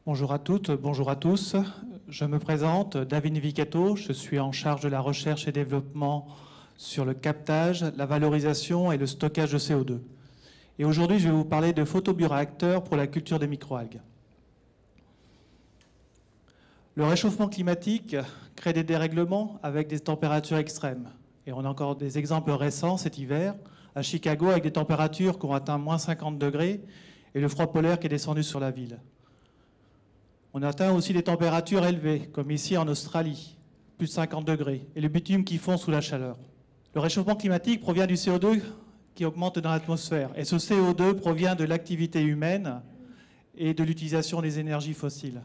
Bonjour à toutes, bonjour à tous. Je me présente, David Nivicato. Je suis en charge de la recherche et développement sur le captage, la valorisation et le stockage de CO2. Et aujourd'hui, je vais vous parler de photobioréacteurs pour la culture des microalgues. Le réchauffement climatique crée des dérèglements avec des températures extrêmes. Et on a encore des exemples récents cet hiver, à Chicago, avec des températures qui ont atteint moins 50 degrés et le froid polaire qui est descendu sur la ville. On atteint aussi des températures élevées, comme ici en Australie, plus de 50 degrés, et le bitume qui fond sous la chaleur. Le réchauffement climatique provient du CO2 qui augmente dans l'atmosphère. Et ce CO2 provient de l'activité humaine et de l'utilisation des énergies fossiles.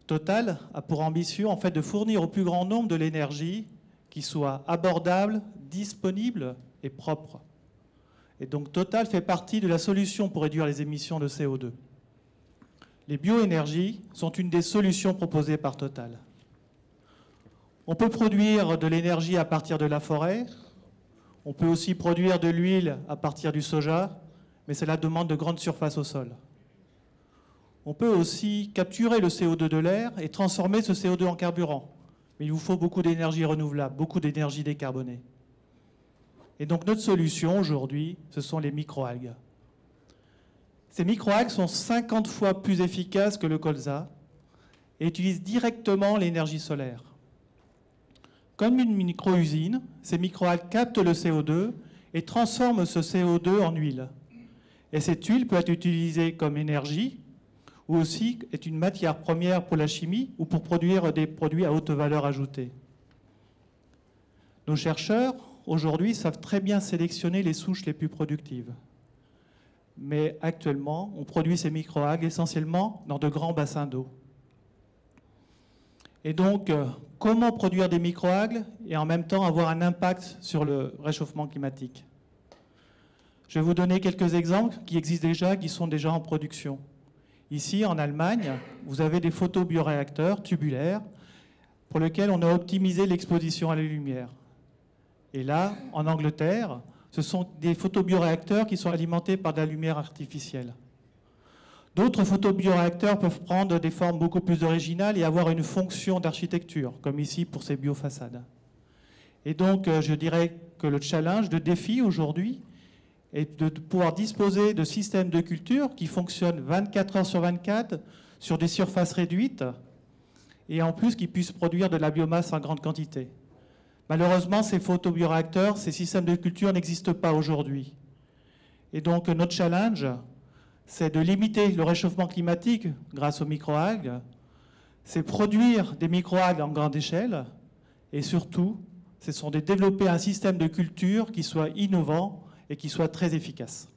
Total a pour ambition en fait de fournir au plus grand nombre de l'énergie qui soit abordable, disponible et propre. Et donc Total fait partie de la solution pour réduire les émissions de CO2. Les bioénergies sont une des solutions proposées par Total. On peut produire de l'énergie à partir de la forêt, on peut aussi produire de l'huile à partir du soja, mais cela demande de grandes surfaces au sol. On peut aussi capturer le CO2 de l'air et transformer ce CO2 en carburant. Mais il vous faut beaucoup d'énergie renouvelable, beaucoup d'énergie décarbonée. Et donc notre solution aujourd'hui, ce sont les microalgues. Ces microalgues sont 50 fois plus efficaces que le colza et utilisent directement l'énergie solaire. Comme une micro-usine, ces microalgues captent le CO2 et transforment ce CO2 en huile. Et cette huile peut être utilisée comme énergie ou aussi est une matière première pour la chimie ou pour produire des produits à haute valeur ajoutée. Nos chercheurs, aujourd'hui, savent très bien sélectionner les souches les plus productives. Mais actuellement, on produit ces microalgues essentiellement dans de grands bassins d'eau. Et donc, comment produire des microalgues et en même temps avoir un impact sur le réchauffement climatique? Je vais vous donner quelques exemples qui existent déjà, qui sont déjà en production. Ici, en Allemagne, vous avez des photobioréacteurs tubulaires pour lesquels on a optimisé l'exposition à la lumière. Et là, en Angleterre, ce sont des photobioréacteurs qui sont alimentés par de la lumière artificielle. D'autres photobioréacteurs peuvent prendre des formes beaucoup plus originales et avoir une fonction d'architecture, comme ici pour ces biofaçades. Et donc, je dirais que le challenge, le défi aujourd'hui, est de pouvoir disposer de systèmes de culture qui fonctionnent 24 heures sur 24 sur des surfaces réduites et en plus qui puissent produire de la biomasse en grande quantité. Malheureusement, ces photobioréacteurs, ces systèmes de culture n'existent pas aujourd'hui. Et donc, notre challenge, c'est de limiter le réchauffement climatique grâce aux microalgues, c'est produire des microalgues en grande échelle, et surtout, ce sont de développer un système de culture qui soit innovant et qui soit très efficace.